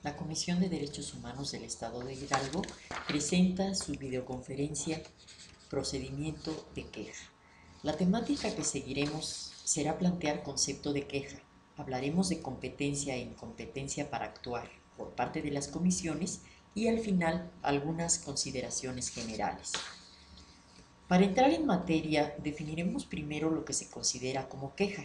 La Comisión de Derechos Humanos del Estado de Hidalgo presenta su videoconferencia Procedimiento de queja. La temática que seguiremos será plantear concepto de queja. Hablaremos de competencia e incompetencia para actuar por parte de las comisiones y al final algunas consideraciones generales. Para entrar en materia, definiremos primero lo que se considera como queja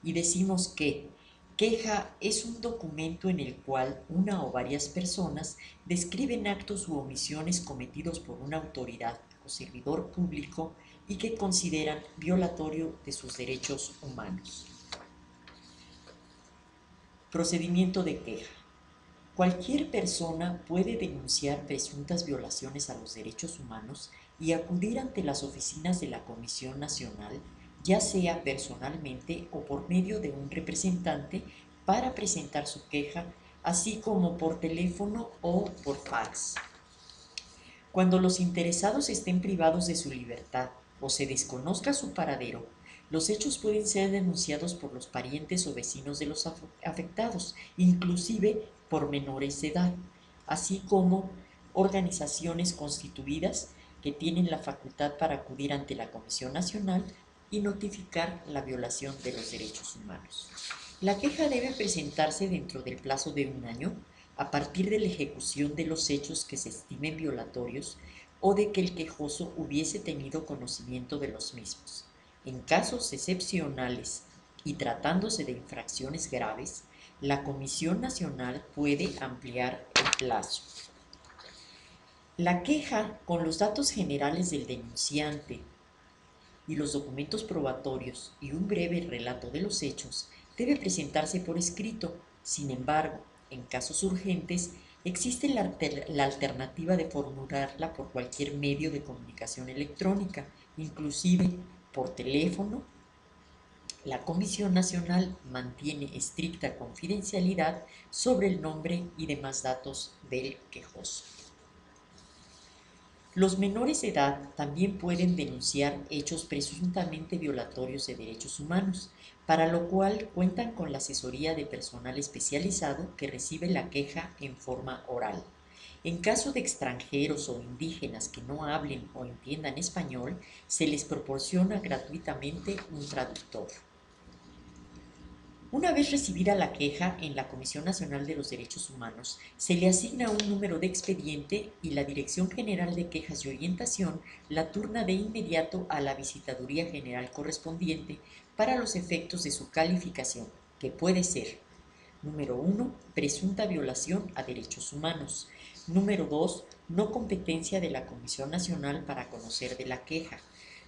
y decimos que queja es un documento en el cual una o varias personas describen actos u omisiones cometidos por una autoridad o servidor público y que consideran violatorio de sus derechos humanos. Procedimiento de queja. Cualquier persona puede denunciar presuntas violaciones a los derechos humanos y acudir ante las oficinas de la Comisión Nacional, ya sea personalmente o por medio de un representante, para presentar su queja, así como por teléfono o por fax. Cuando los interesados estén privados de su libertad o se desconozca su paradero, los hechos pueden ser denunciados por los parientes o vecinos de los afectados, inclusive por menores de edad, así como organizaciones constituidas que tienen la facultad para acudir ante la Comisión Nacional y notificar la violación de los derechos humanos. La queja debe presentarse dentro del plazo de un año a partir de la ejecución de los hechos que se estimen violatorios o de que el quejoso hubiese tenido conocimiento de los mismos. En casos excepcionales y tratándose de infracciones graves, la Comisión Nacional puede ampliar el plazo. La queja, con los datos generales del denunciante y los documentos probatorios y un breve relato de los hechos, debe presentarse por escrito. Sin embargo, en casos urgentes, existe la alternativa de formularla por cualquier medio de comunicación electrónica, inclusive por teléfono. La Comisión Nacional mantiene estricta confidencialidad sobre el nombre y demás datos del quejoso. Los menores de edad también pueden denunciar hechos presuntamente violatorios de derechos humanos, para lo cual cuentan con la asesoría de personal especializado que recibe la queja en forma oral. En caso de extranjeros o indígenas que no hablen o entiendan español, se les proporciona gratuitamente un traductor. Una vez recibida la queja en la Comisión Nacional de los Derechos Humanos, se le asigna un número de expediente y la Dirección General de Quejas y Orientación la turna de inmediato a la Visitaduría General correspondiente para los efectos de su calificación, que puede ser: número 1, presunta violación a derechos humanos; número 2, no competencia de la Comisión Nacional para conocer de la queja;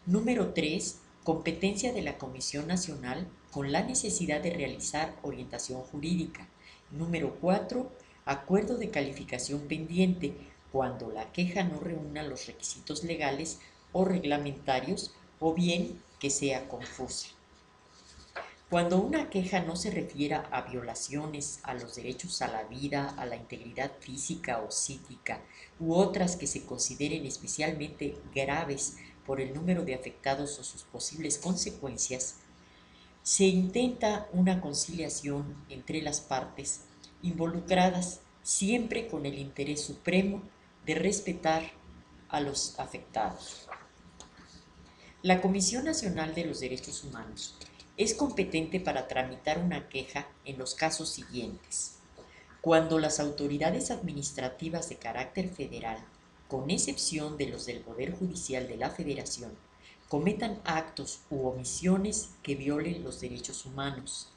número 3, competencia de la Comisión Nacional con la necesidad de realizar orientación jurídica; número 4, acuerdo de calificación pendiente, cuando la queja no reúna los requisitos legales o reglamentarios o bien que sea confusa. Cuando una queja no se refiera a violaciones a los derechos a la vida, a la integridad física o psíquica, u otras que se consideren especialmente graves por el número de afectados o sus posibles consecuencias, se intenta una conciliación entre las partes involucradas, siempre con el interés supremo de respetar a los afectados. La Comisión Nacional de los Derechos Humanos es competente para tramitar una queja en los casos siguientes: cuando las autoridades administrativas de carácter federal, con excepción de los del Poder Judicial de la Federación, cometan actos u omisiones que violen los derechos humanos;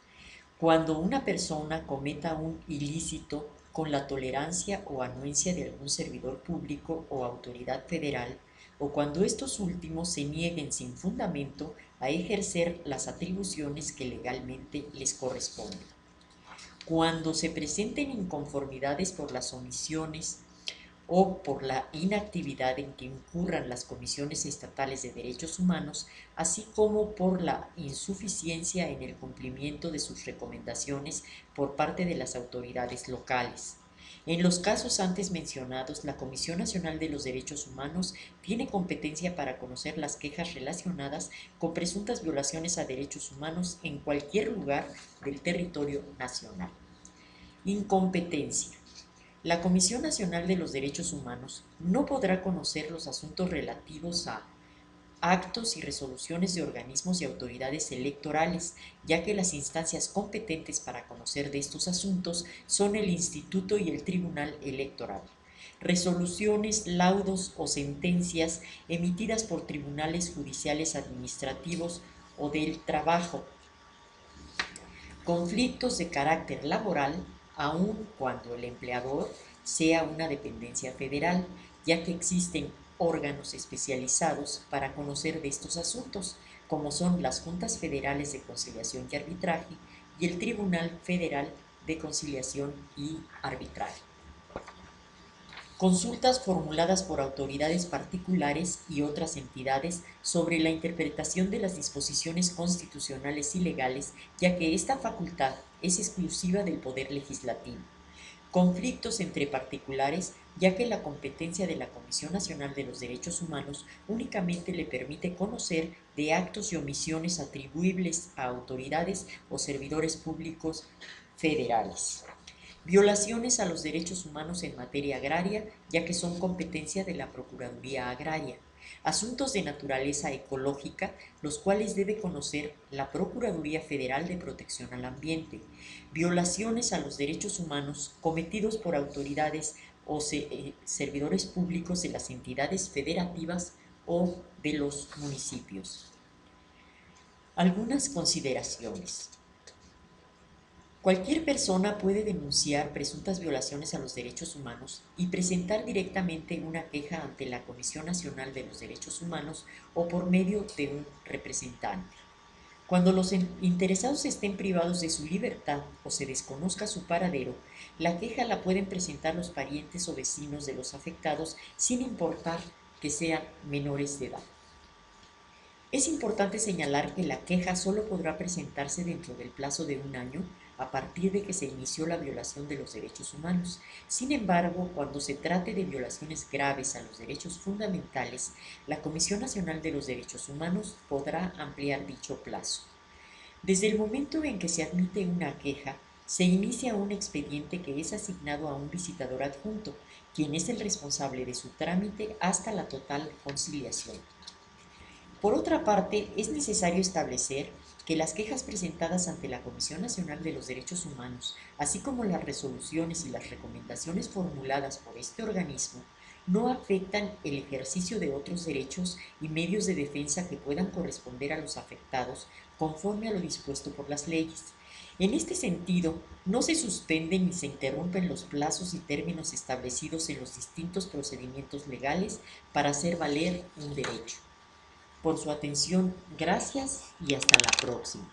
cuando una persona cometa un ilícito con la tolerancia o anuencia de algún servidor público o autoridad federal, o cuando estos últimos se nieguen sin fundamento a ejercer las atribuciones que legalmente les corresponden; cuando se presenten inconformidades por las omisiones o por la inactividad en que incurran las comisiones estatales de derechos humanos, así como por la insuficiencia en el cumplimiento de sus recomendaciones por parte de las autoridades locales. En los casos antes mencionados, la Comisión Nacional de los Derechos Humanos tiene competencia para conocer las quejas relacionadas con presuntas violaciones a derechos humanos en cualquier lugar del territorio nacional. Incompetencia. La Comisión Nacional de los Derechos Humanos no podrá conocer los asuntos relativos a actos y resoluciones de organismos y autoridades electorales, ya que las instancias competentes para conocer de estos asuntos son el Instituto y el Tribunal Electoral. Resoluciones, laudos o sentencias emitidas por tribunales judiciales administrativos o del trabajo. Conflictos de carácter laboral, aun cuando el empleador sea una dependencia federal, ya que existen órganos especializados para conocer de estos asuntos, como son las Juntas Federales de Conciliación y Arbitraje y el Tribunal Federal de Conciliación y Arbitraje. Consultas formuladas por autoridades particulares y otras entidades sobre la interpretación de las disposiciones constitucionales y legales, ya que esta facultad es exclusiva del Poder Legislativo. Conflictos entre particulares, ya que la competencia de la Comisión Nacional de los Derechos Humanos únicamente le permite conocer de actos y omisiones atribuibles a autoridades o servidores públicos federales. Violaciones a los derechos humanos en materia agraria, ya que son competencia de la Procuraduría Agraria. Asuntos de naturaleza ecológica, los cuales debe conocer la Procuraduría Federal de Protección al Ambiente. Violaciones a los derechos humanos cometidos por autoridades o servidores públicos de las entidades federativas o de los municipios. Algunas consideraciones. Cualquier persona puede denunciar presuntas violaciones a los derechos humanos y presentar directamente una queja ante la Comisión Nacional de los Derechos Humanos o por medio de un representante. Cuando los interesados estén privados de su libertad o se desconozca su paradero, la queja la pueden presentar los parientes o vecinos de los afectados sin importar que sean menores de edad. Es importante señalar que la queja solo podrá presentarse dentro del plazo de un año a partir de que se inició la violación de los derechos humanos. Sin embargo, cuando se trate de violaciones graves a los derechos fundamentales, la Comisión Nacional de los Derechos Humanos podrá ampliar dicho plazo. Desde el momento en que se admite una queja, se inicia un expediente que es asignado a un visitador adjunto, quien es el responsable de su trámite hasta la total conciliación. Por otra parte, es necesario establecer que las quejas presentadas ante la Comisión Nacional de los Derechos Humanos, así como las resoluciones y las recomendaciones formuladas por este organismo, no afectan el ejercicio de otros derechos y medios de defensa que puedan corresponder a los afectados conforme a lo dispuesto por las leyes. En este sentido, no se suspenden ni se interrumpen los plazos y términos establecidos en los distintos procedimientos legales para hacer valer un derecho. Por su atención, gracias y hasta la próxima.